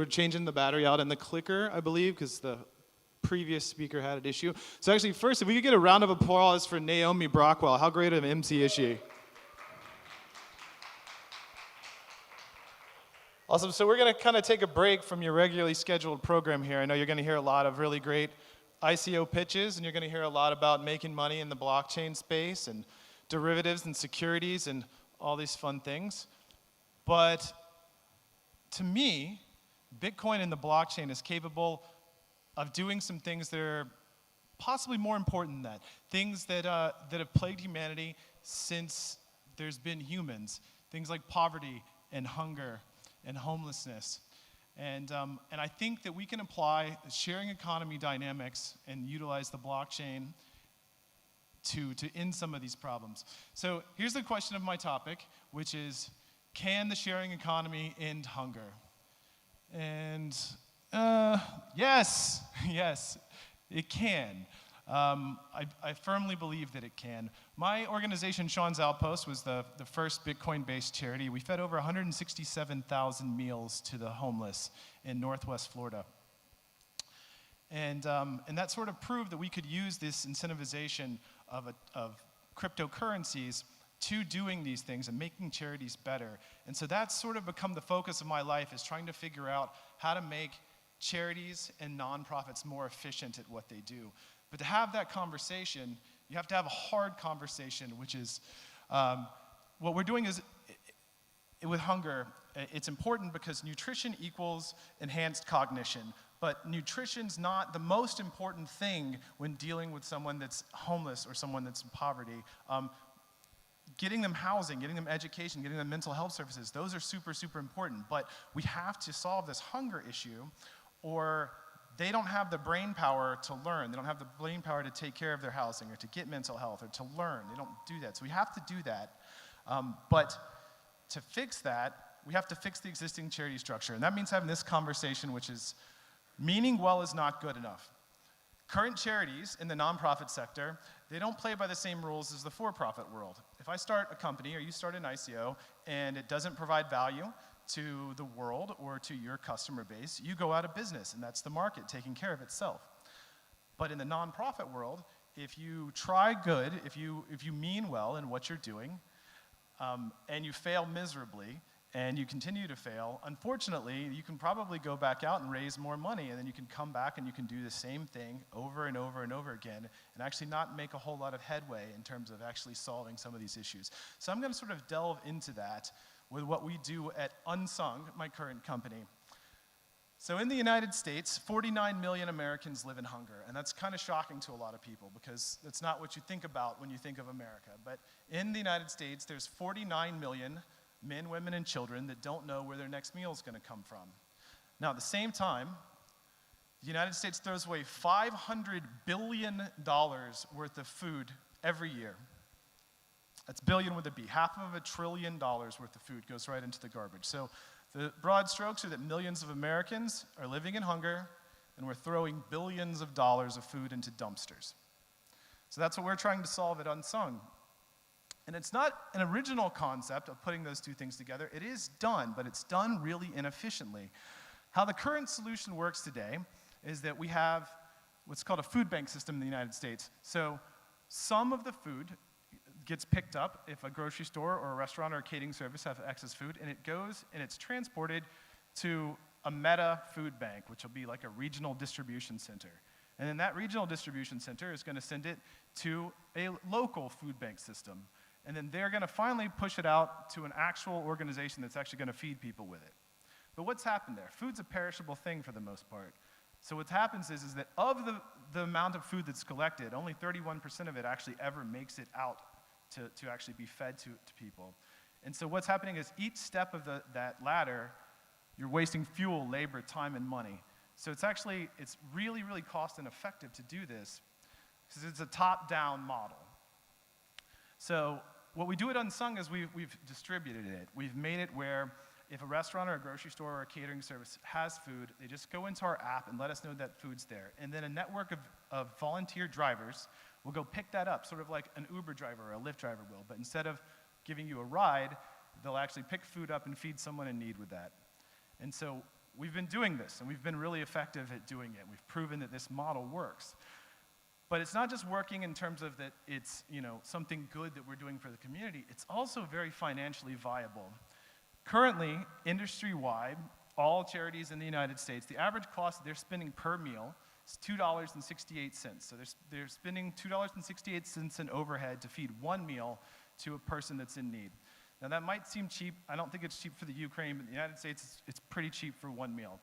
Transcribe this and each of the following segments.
We're changing the battery out and the clicker, I believe, because the previous speaker had an issue. So actually, first, if we could get a round of applause for Naomi Brockwell. How great of an MC is she? Awesome. So we're going to kind of take a break from your regularly scheduled program here. I know you're going to hear a lot of really great ICO pitches, and you're going to hear a lot about making money in the blockchain space and derivatives and securities and all these fun things. But to me, Bitcoin and the blockchain is capable of doing some things that are possibly more important than that. Things that have plagued humanity since there's been humans. Things like poverty and hunger and homelessness. And I think that we can apply sharing economy dynamics and utilize the blockchain to end some of these problems. So here's the question of my topic, which is, can the sharing economy end hunger? And yes, it can. I firmly believe that it can. My organization, Sean's Outpost, was the first Bitcoin-based charity. We fed over 167,000 meals to the homeless in Northwest Florida. And that sort of proved that we could use this incentivization of cryptocurrencies to doing these things and making charities better. And so that's sort of become the focus of my life, is trying to figure out how to make charities and nonprofits more efficient at what they do. But to have that conversation, you have to have a hard conversation, which is what we're doing is, with hunger, it's important because nutrition equals enhanced cognition. But nutrition's not the most important thing when dealing with someone that's homeless or someone that's in poverty. Getting them housing, getting them education, getting them mental health services, those are super, super important. But we have to solve this hunger issue, or they don't have the brain power to learn. They don't have the brain power to take care of their housing or to get mental health or to learn. They don't do that. So we have to do that. But to fix that, we have to fix the existing charity structure. And that means having this conversation, which is meaning well is not good enough. Current charities in the nonprofit sector, they don't play by the same rules as the for-profit world. If I start a company or you start an ICO and it doesn't provide value to the world or to your customer base, you go out of business, and that's the market taking care of itself. But in the nonprofit world, if you try good, if you mean well in what you're doing, and you fail miserably, and you continue to fail, unfortunately, you can probably go back out and raise more money, and then you can come back and you can do the same thing over and over and over again, and actually not make a whole lot of headway in terms of actually solving some of these issues. So I'm going to sort of delve into that with what we do at Unsung, my current company. So in the United States, 49 million Americans live in hunger, and that's kind of shocking to a lot of people because that's not what you think about when you think of America. But in the United States, there's 49 million men, women, and children that don't know where their next meal is going to come from. Now, at the same time, the United States throws away $500 billion worth of food every year. That's billion with a B. $500 billion worth of food goes right into the garbage. So the broad strokes are that millions of Americans are living in hunger, and we're throwing billions of dollars of food into dumpsters. So that's what we're trying to solve at Unsung. And it's not an original concept of putting those two things together. It is done, but it's done really inefficiently. How the current solution works today is that we have what's called a food bank system in the United States. So some of the food gets picked up if a grocery store or a restaurant or a catering service have excess food, and it goes and it's transported to a meta food bank, which will be like a regional distribution center. And then that regional distribution center is going to send it to a local food bank system. And then they're going to finally push it out to an actual organization that's actually going to feed people with it. But what's happened there? Food's a perishable thing for the most part. So what happens is that of the amount of food that's collected, only 31% of it actually ever makes it out to actually be fed to people. And so what's happening is each step of that ladder, you're wasting fuel, labor, time, and money. So it's really, really cost ineffective to do this because it's a top-down model. So what we do at Unsung is we've distributed it. We've made it where if a restaurant or a grocery store or a catering service has food, they just go into our app and let us know that food's there. And then a network of volunteer drivers will go pick that up, sort of like an Uber driver or a Lyft driver will. But instead of giving you a ride, they'll actually pick food up and feed someone in need with that. And so we've been doing this, and we've been really effective at doing it. We've proven that this model works. But it's not just working in terms of that it's something good that we're doing for the community, it's also very financially viable. Currently, industry-wide, all charities in the United States, the average cost they're spending per meal is $2.68. So they're spending $2.68 in overhead to feed one meal to a person that's in need. Now that might seem cheap. I don't think it's cheap for the Ukraine, but in the United States, it's pretty cheap for one meal.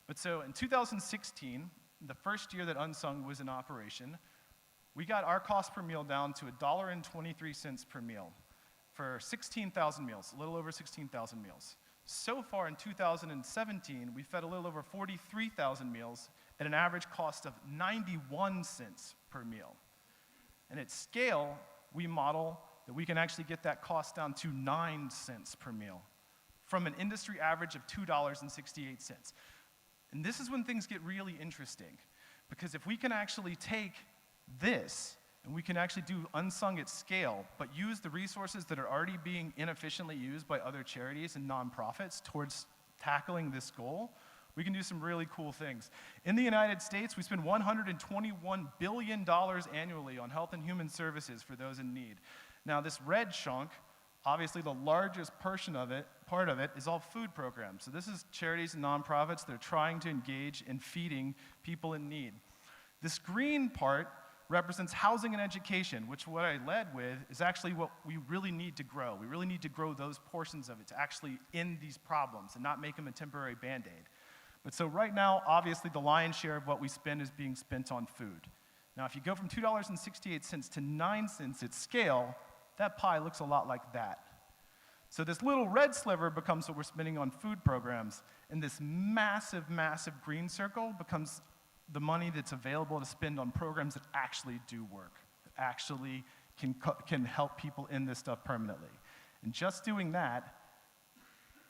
But so in 2016, the first year that Unsung was in operation, we got our cost per meal down to $1.23 per meal for 16,000 meals, a little over 16,000 meals. So far in 2017, we fed a little over 43,000 meals at an average cost of 91 cents per meal. And at scale, we model that we can actually get that cost down to 9 cents per meal from an industry average of $2.68. And this is when things get really interesting, because if we can actually take this and we can actually do Unsung at scale, but use the resources that are already being inefficiently used by other charities and nonprofits towards tackling this goal, we can do some really cool things. In the United States, we spend $121 billion annually on health and human services for those in need. Now, this red chunk, obviously the largest part of it is all food programs. So this is charities and nonprofits that are trying to engage in feeding people in need. This green part represents housing and education, which what I led with is actually what we really need to grow. We really need to grow those portions of it to actually end these problems and not make them a temporary Band-Aid. But so right now, obviously the lion's share of what we spend is being spent on food. Now, if you go from $2.68 to 9 cents at scale, that pie looks a lot like that. So this little red sliver becomes what we're spending on food programs, and this massive, massive green circle becomes the money that's available to spend on programs that actually do work, that actually can help people in this stuff permanently. And just doing that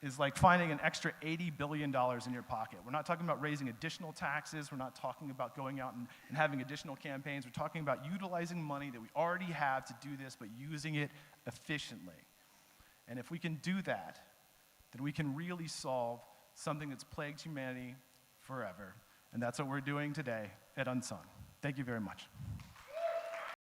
is like finding an extra $80 billion in your pocket. We're not talking about raising additional taxes. We're not talking about going out and having additional campaigns. We're talking about utilizing money that we already have to do this, but using it efficiently. And if we can do that, then we can really solve something that's plagued humanity forever. And that's what we're doing today at Unsung. Thank you very much.